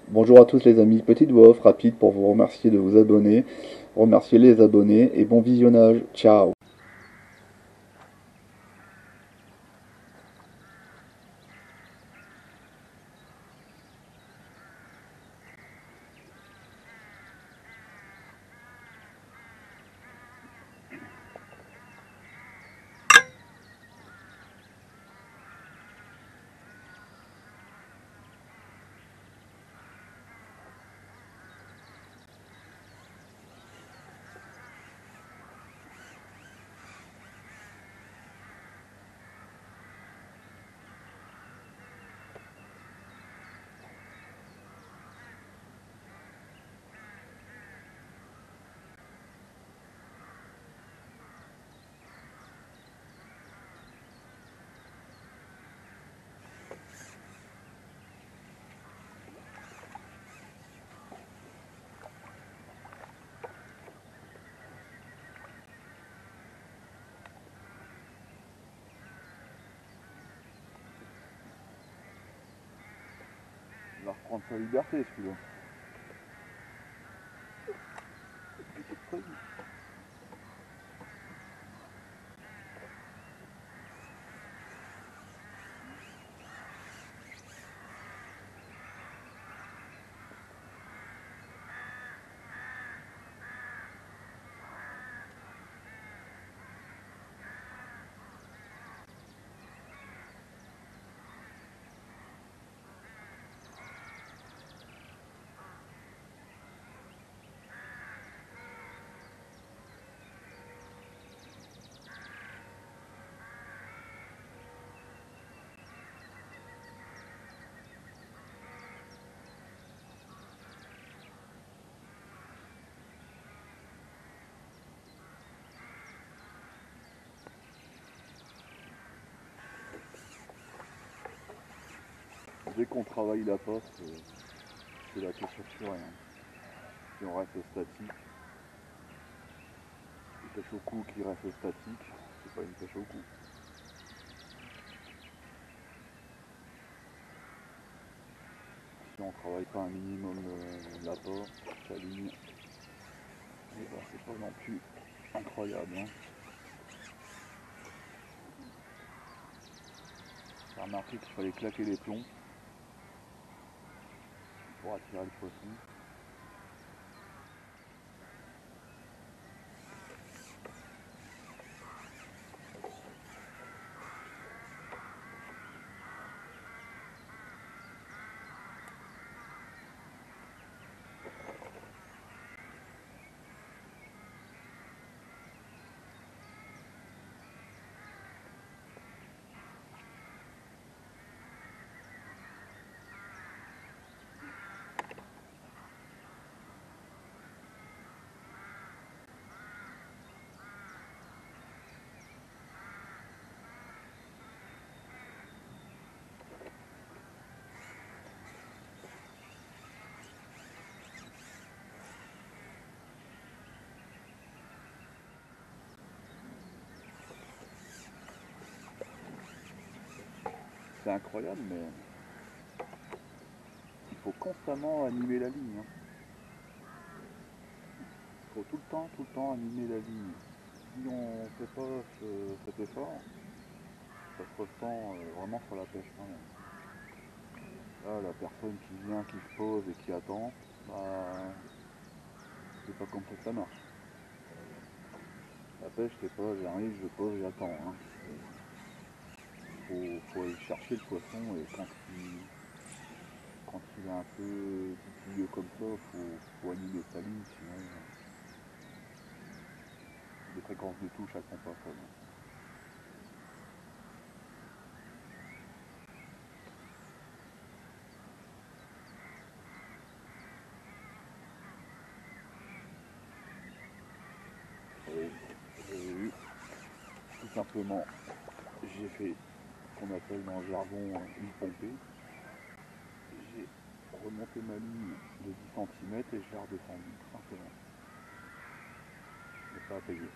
Bonjour à tous les amis, petite voix off rapide pour vous remercier de vous abonner, remercier les abonnés et bon visionnage, ciao. Il va reprendre sa liberté celui-là. Dès qu'on travaille la passe, c'est la question sur rien. Si on reste statique, une pêche au cou qui reste statique, c'est pas une pêche au cou. Si on travaille pas un minimum l'apport, sa ligne, et ben c'est pas non plus incroyable. Hein. J'ai remarqué qu'il fallait claquer les plombs pour attirer le poisson. C'est incroyable, mais il faut constamment animer la ligne. Hein. Il faut tout le temps animer la ligne. Si on ne fait pas cet effort, ça se ressent vraiment sur la pêche quand même. Là, la personne qui vient, qui se pose et qui attend, bah, c'est pas comme ça que ça marche. La pêche, c'est pas j'arrive, je pose, j'attends. Hein. Faut aller chercher le poisson et quand il est un peu titilleux comme ça, faut animer sa ligne, sinon les fréquences de touche elles sont pas folles. Et j'ai eu tout simplement, j'ai fait ce qu'on appelle dans le jargon une pompée. J'ai remonté ma ligne de 10 centimètres et je l'ai redescendu tout simplement. Mais ça a payé.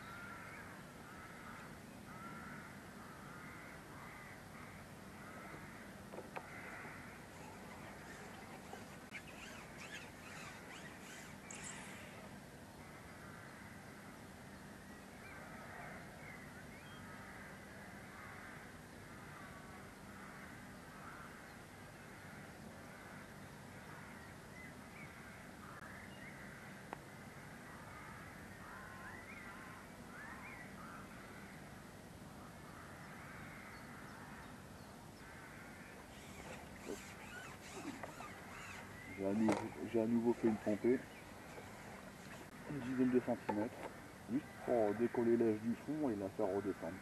J'ai à nouveau fait une pompée, une dizaine de centimètres, juste pour décoller l'âge du fond et la faire redescendre.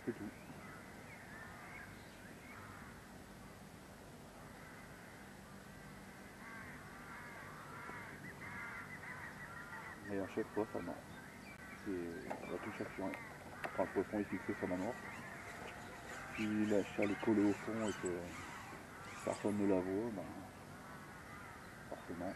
C'est tout. Et à chaque fois ça marche. C'est la touche assurée. Quand le poisson est fixé sur la mort, si la challe est collée au fond et que personne ne la voit, ben, forcément.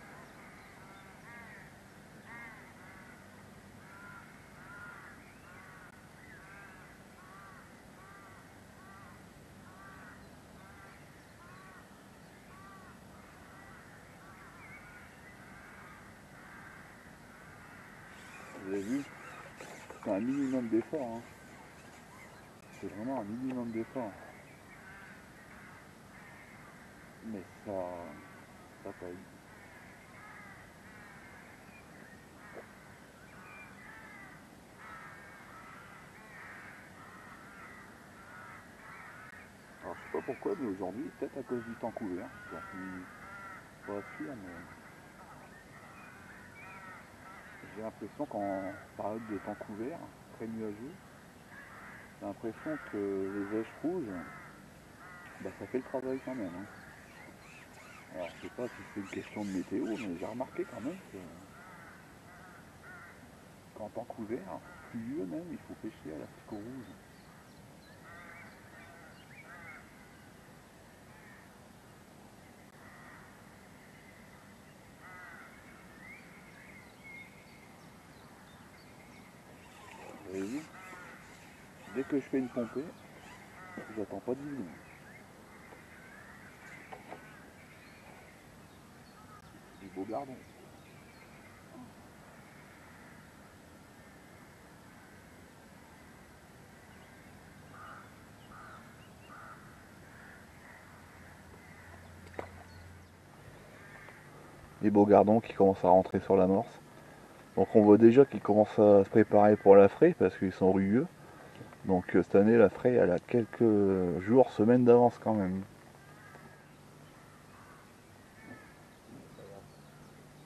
Vous avez vu, c'est un minimum d'effort. Hein. C'est vraiment un minimum d'effort. Mais ça paye. Alors je sais pas pourquoi, mais aujourd'hui, peut-être à cause du temps couvert, j'en suis pas sûr, mais j'ai l'impression qu'en période de temps couvert, très nuageux, j'ai l'impression que les èches rouges, bah, ça fait le travail quand même. Hein. Alors je sais pas si c'est une question de météo, mais j'ai remarqué quand même que qu'en temps couvert, pluvieux même, il faut pêcher à l'asticot rouge. Vous avez vu, dès que je fais une pompée, j'attends pas de vision. Du beau gardon. Les beaux gardons qui commencent à rentrer sur l'amorce. Donc on voit déjà qu'ils commencent à se préparer pour la fraie parce qu'ils sont rugueux. Donc cette année la fraie elle a quelques jours, semaines d'avance quand même.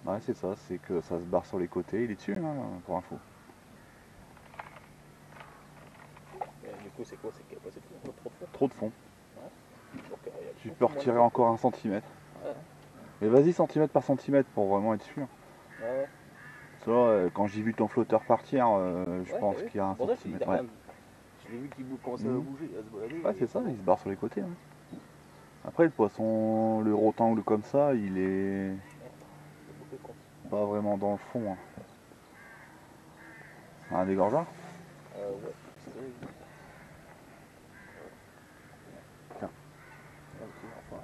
Ouais c'est ça, c'est que ça se barre sur les côtés, il est dessus hein, pour info. Du coup c'est quoi? C'est qu'il n'y a pas assez de fond, trop de fond. Trop de fond. Ouais. Donc, Tu peux retirer encore 1 centimètre. Ouais. Mais vas-y centimètre par centimètre pour vraiment être sûr. Ouais. Tu vois, quand j'ai vu ton flotteur partir, je pense qu'il y a 1 Pour ça, centimètre. Ouais, je l'ai vu qu'il commençait à bouger, à se balader. ouais c'est ça, il se barre sur les côtés. Hein. Après le poisson, le rotangle comme ça, il est pas vraiment dans le fond. Hein. Un dégorgeur? Ouais, c'est vrai. Tiens. Enfin.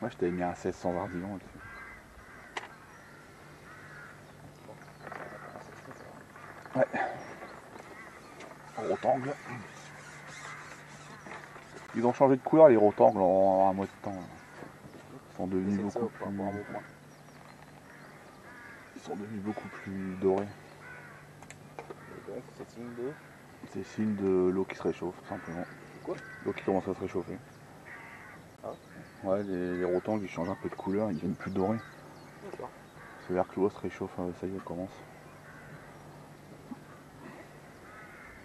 Moi je t'avais mis un 16 sans ardillon dessus. Ouais. Rotangle. Ils ont changé de couleur les rotangles en un mois de temps. Ils sont devenus beaucoup plus. Ils sont devenus beaucoup plus dorés. Et donc c'est signe de. C'est signe de l'eau qui se réchauffe, tout simplement. Quoi? L'eau qui commence à se réchauffer. Ah. Ouais, les rotangles ils changent un peu de couleur, ils deviennent plus dorés. D'accord. C'est-à-dire que l'eau se réchauffe, ça y est, elle commence.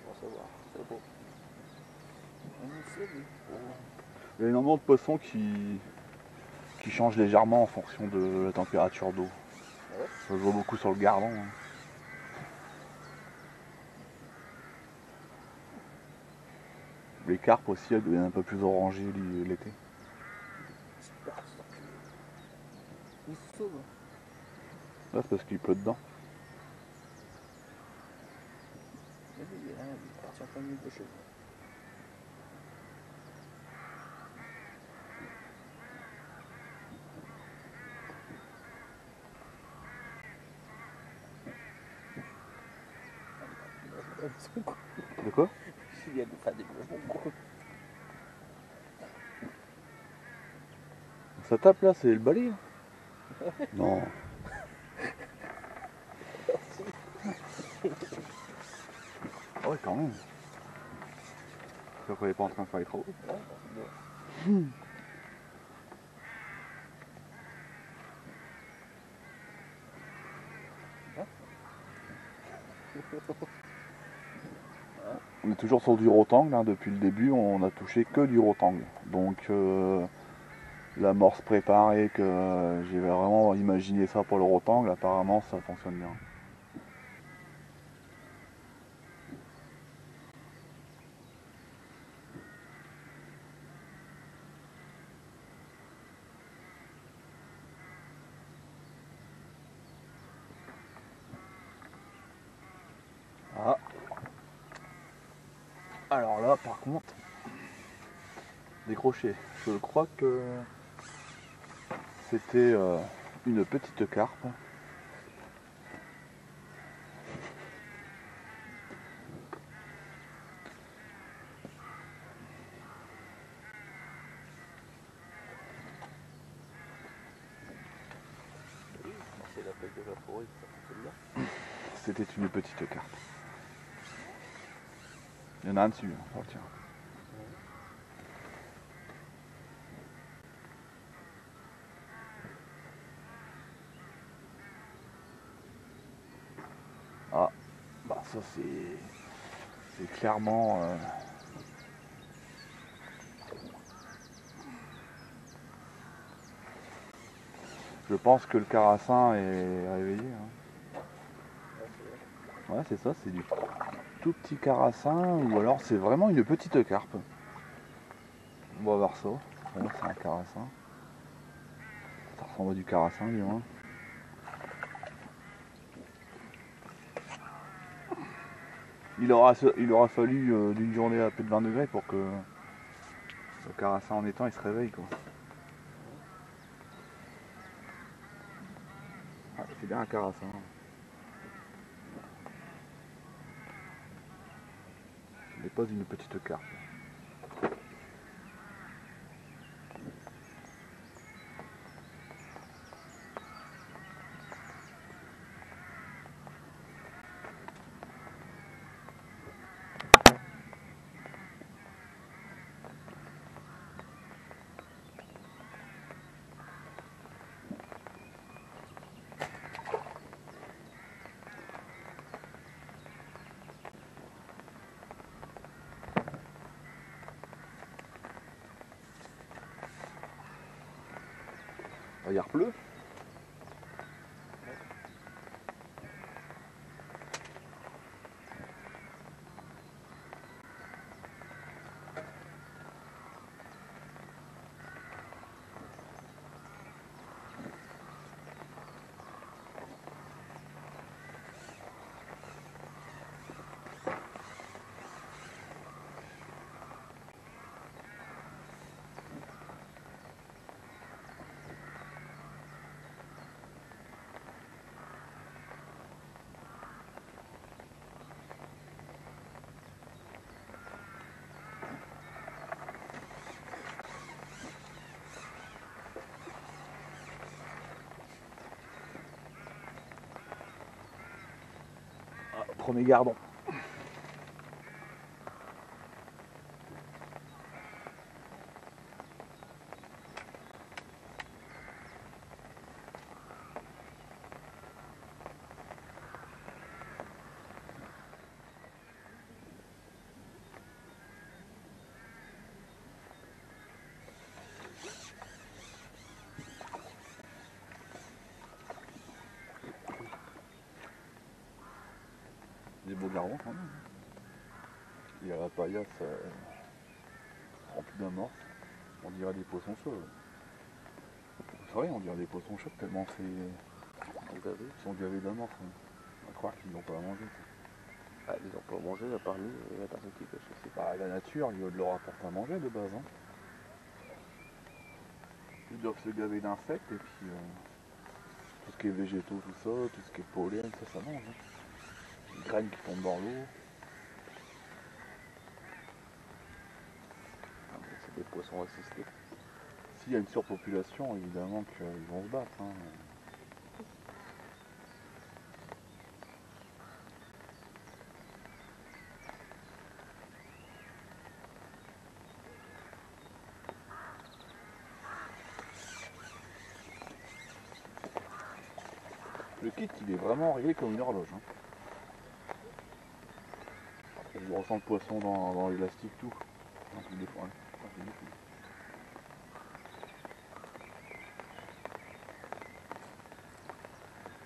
Bon savoir, c'est beau. Il y a énormément de poissons qui changent légèrement en fonction de la température d'eau. Ouais. Ça se voit beaucoup sur le gardon. Hein. Les carpes aussi, elles deviennent un peu plus orangées l'été. Il se sauve. Là, c'est parce qu'il pleut dedans. Il est parti en plein milieu de pêcher. De quoi? Il y a des déménagements gros. Ça tape là, c'est le balai. Non. Ouais, quand même. J'espère qu'on n'est pas en train de faire les travaux. On est toujours sur du rotangle, hein. Depuis le début on a touché que du rotangle. Donc l'amorce préparée que j'ai vraiment imaginé ça pour le rotangle, apparemment ça fonctionne bien. Ah. Alors là par contre, décroché. Je crois que c'était une petite carpe. C'est la plaque de la forêt, ça fonctionne bien. C'était une petite carpe. Il y en a un dessus, hein. Oh, tiens. Ah, bah ça c'est clairement je pense que le carassin est réveillé. Hein. Ouais, c'est ça, c'est du tout petit carassin ou alors c'est vraiment une petite carpe. On va voir ça. Ouais, c'est un carassin. Ça ressemble à du carassin, du moins. Il aura fallu d'une journée à plus de 20 degrés pour que le carassin en étant il se réveille, quoi. Ouais, c'est bien un carassin. Ce n'est pas une petite carpe. Il repleut. Ah, premier gardon. Des beaux gardons quand même. Il y a la paillasse remplie d'amorces. On dirait des poissons chauds. C'est vrai, on dirait des poissons chauds tellement ils sont gavés d'amorces. Hein. On va croire qu'ils n'ont pas à manger. Ah, ils ont pas mangé à part nous et la personne qui pêche aussi. Bah, la nature, il leur apporte à manger de base. Hein. Ils doivent se gaver d'insectes et puis tout ce qui est végétaux, tout ça, tout ce qui est pollen, ça mange. Hein. Les graines qui tombent dans l'eau. Ah, c'est des poissons assistés. Si s'il y a une surpopulation, évidemment qu'ils vont se battre. Hein. Le kit, il est vraiment réglé comme une horloge. Hein. Il ressent le poisson dans l'élastique, tout. Non, c'est des fois, hein. Non, c'est des fois.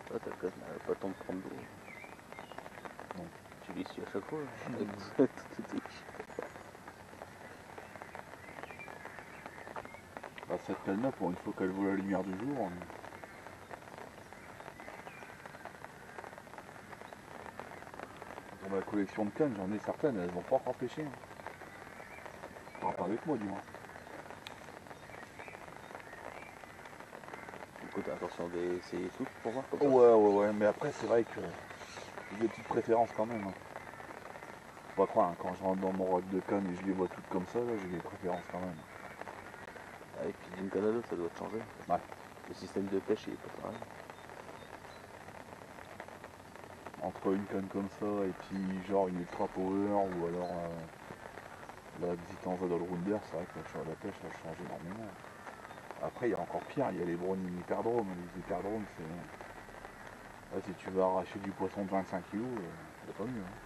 Toi, t'as quand même pas le temps de prendre d'eau. Non. Tu l'essuies à chaque fois. Bah, cette canne-là, pour une fois qu'elle voit la lumière du jour, dans ma collection de cannes, j'en ai certaines, elles vont pas encore pêcher. Hein. Enfin, pas avec moi, du moins. Du coup, t'as attention d'essayer tout pour voir comme ça. Ouais, mais après, c'est vrai que j'ai des petites préférences quand même. Hein. Faut pas croire, hein, quand je rentre dans mon rack de cannes et je les vois toutes comme ça, là, j'ai des préférences quand même. Avec d'une canne à l'autre, ça doit te changer. Ouais. Le système de pêche, il est pas pareil. Entre une canne comme ça et puis genre une ultra power ou alors la Xitanza d'Allrounder, c'est vrai que la pêche a changé énormément. Après il y a encore pire, il y a les brownies hyperdromes. Les hyperdromes c'est... Là, si tu veux arracher du poisson de 25 kg, c'est pas mieux. Hein.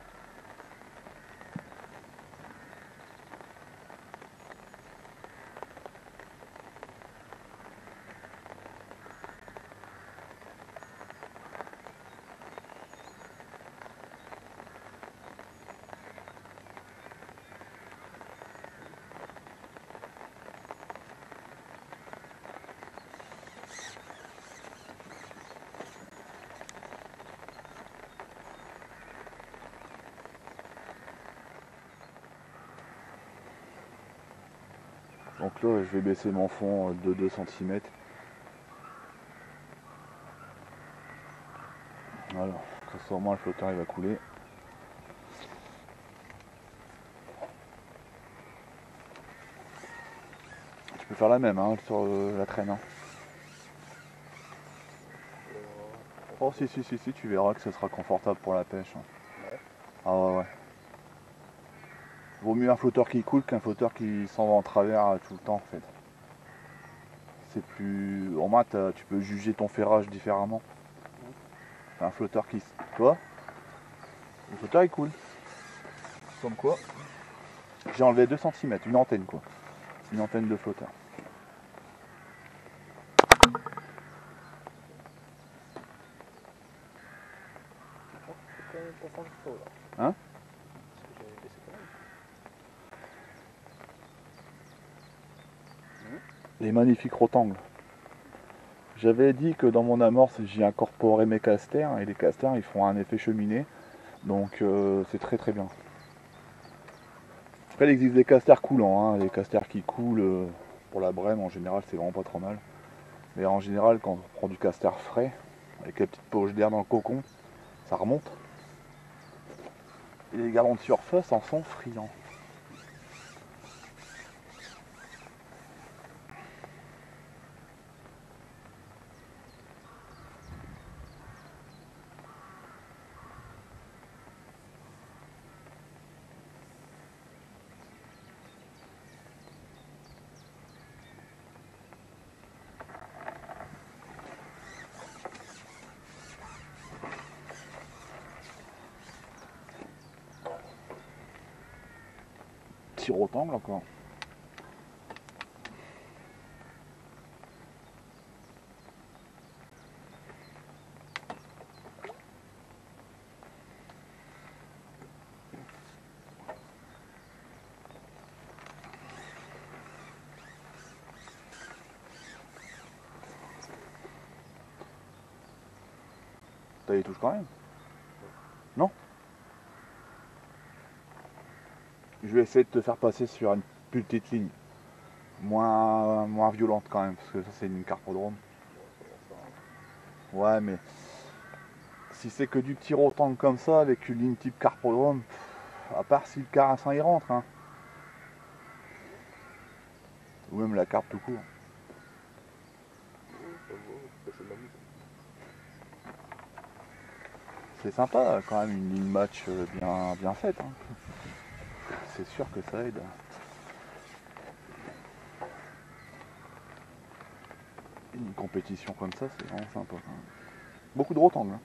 Donc là je vais baisser mon fond de 2 cm. Voilà, comme ça au moins le flotteur il va couler. Tu peux faire la même hein, sur la traîne. Hein. Oh si, tu verras que ce sera confortable pour la pêche. Hein. Ouais. Ah ouais. Vaut mieux un flotteur qui coule qu'un flotteur qui s'en va en travers tout le temps en fait. C'est plus... Au moins tu peux juger ton ferrage différemment. Un flotteur qui... Tu vois ? Le flotteur il coule. Comme quoi ? J'ai enlevé 2 cm, une antenne quoi. Une antenne de flotteur. Hein ? Les magnifiques rotangles. J'avais dit que dans mon amorce j'y incorporais mes casters et les casters ils font un effet cheminée donc c'est très très bien. Après il existe des casters coulants, hein. Les casters qui coulent pour la brème en général c'est vraiment pas trop mal. Mais en général quand on prend du caster frais avec la petite poche d'air dans le cocon ça remonte. Et les galons de surface en sont friands. Rotangle encore. T'as les touches quand même? Non? Je vais essayer de te faire passer sur une plus petite ligne. Moins violente quand même, parce que ça c'est une carpodrome. Ouais mais si c'est que du petit rotangle comme ça avec une ligne type carpodrome, à part si le carassin y rentre hein. Ou même la carpe tout court. c'est de la musique. C'est sympa quand même une ligne match bien faite. Hein. C'est sûr que ça aide. Une compétition comme ça, c'est vraiment sympa. Quand même. Beaucoup de rotangles. Hein.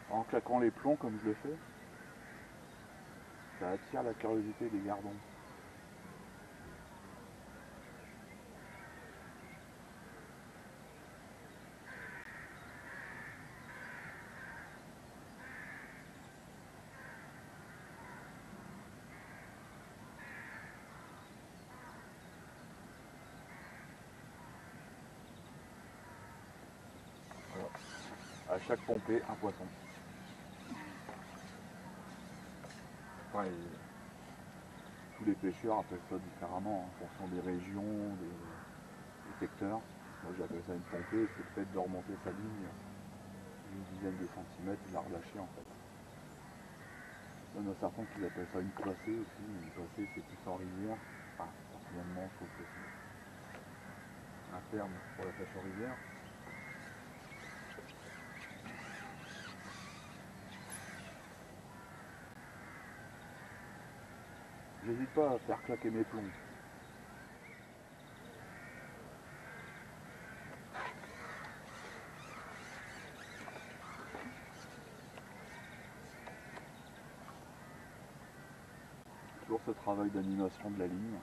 En claquant les plombs comme je le fais, ça attire la curiosité des gardons. À chaque pompée, un poisson. Enfin, tous les pêcheurs appellent ça différemment, en fonction des régions, des secteurs. Moi j'appelle ça une pompée, c'est le fait de remonter sa ligne d'une dizaine de centimètres et de la relâcher en fait. Il y en a certains qui appellent ça une placée aussi, mais une placée c'est plus en rivière. Enfin, personnellement je trouve que c'est un terme pour la pêche en rivière. J'hésite pas à faire claquer mes plombs. Toujours ce travail d'animation de la ligne.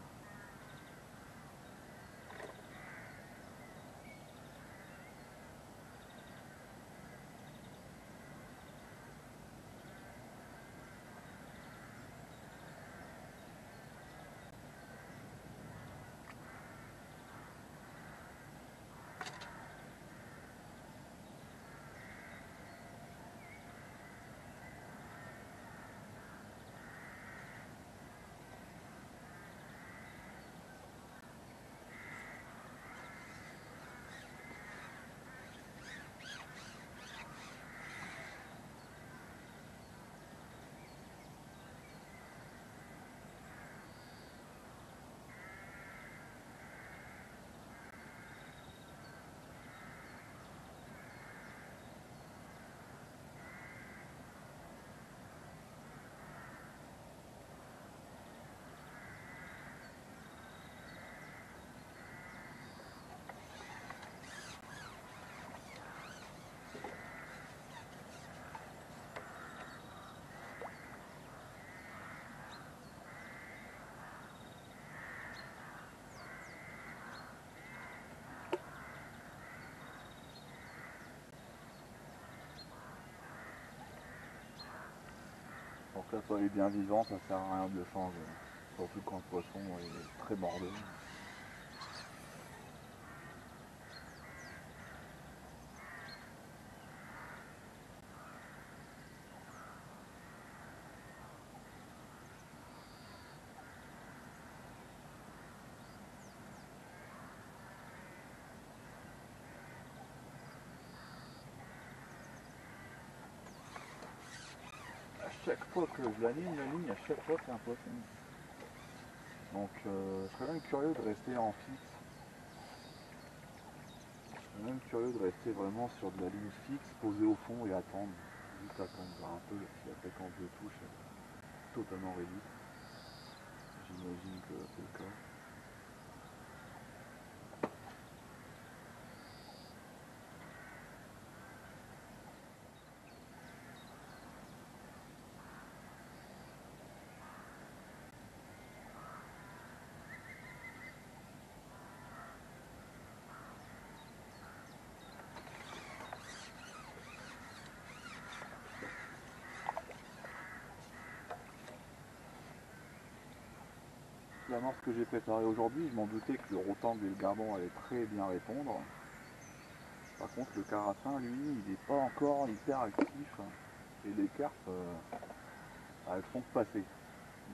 Pour que la soit bien vivante, ça sert à rien de le changer. Surtout quand le poisson est très mordant. À chaque fois que je l'anime, à chaque fois c'est un poisson. Donc je serais même curieux de rester en fixe. Je serais même curieux de rester vraiment sur de la ligne fixe, posée au fond et attendre. Juste attendre, voir un peu si la fréquence de touche est totalement réduite. J'imagine que c'est le cas. Finalement, ce que j'ai préparé aujourd'hui, je m'en doutais que le rotangle et le gardon allaient très bien répondre. Par contre, le carassin, lui, il n'est pas encore hyper actif et les carpes, elles font que passer.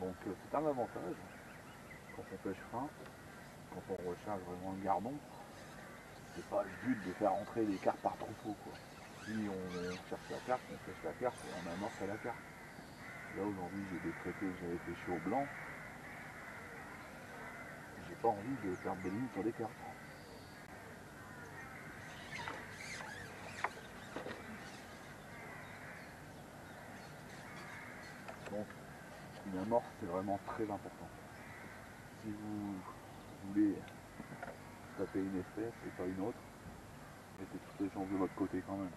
Donc c'est un avantage quand on pêche fin, quand on recharge vraiment le gardon. C'est pas le but de faire entrer les carpes par troupeau, quoi. Si on cherche la carpe, on pêche la carpe et on amorce à la carpe. Là aujourd'hui j'ai décrété que j'avais pêché au blanc. J'ai pas envie de perdre des lignes sur des cartes. Donc une amorce c'est vraiment très important. Si vous voulez taper une espèce et pas une autre, mettez toutes les chances de votre côté quand même.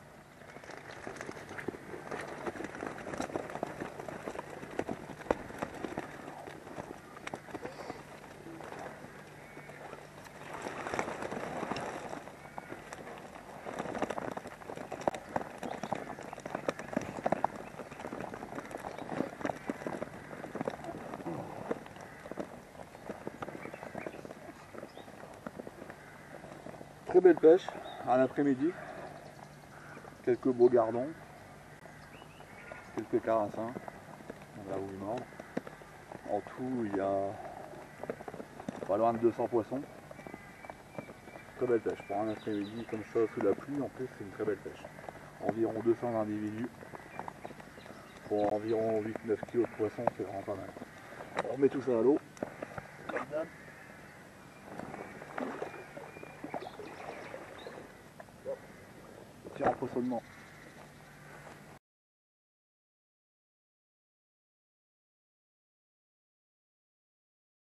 Très belle pêche, un après-midi, quelques beaux gardons, quelques carassins, là où ils mordent. En tout, il y a pas loin de 200 poissons. Très belle pêche, pour un après-midi comme ça sous la pluie, en plus c'est une très belle pêche. Environ 200 individus, pour environ 8-9 kg de poissons, c'est vraiment pas mal. On remet tout ça à l'eau, comme d'hab. Petit empoisonnement.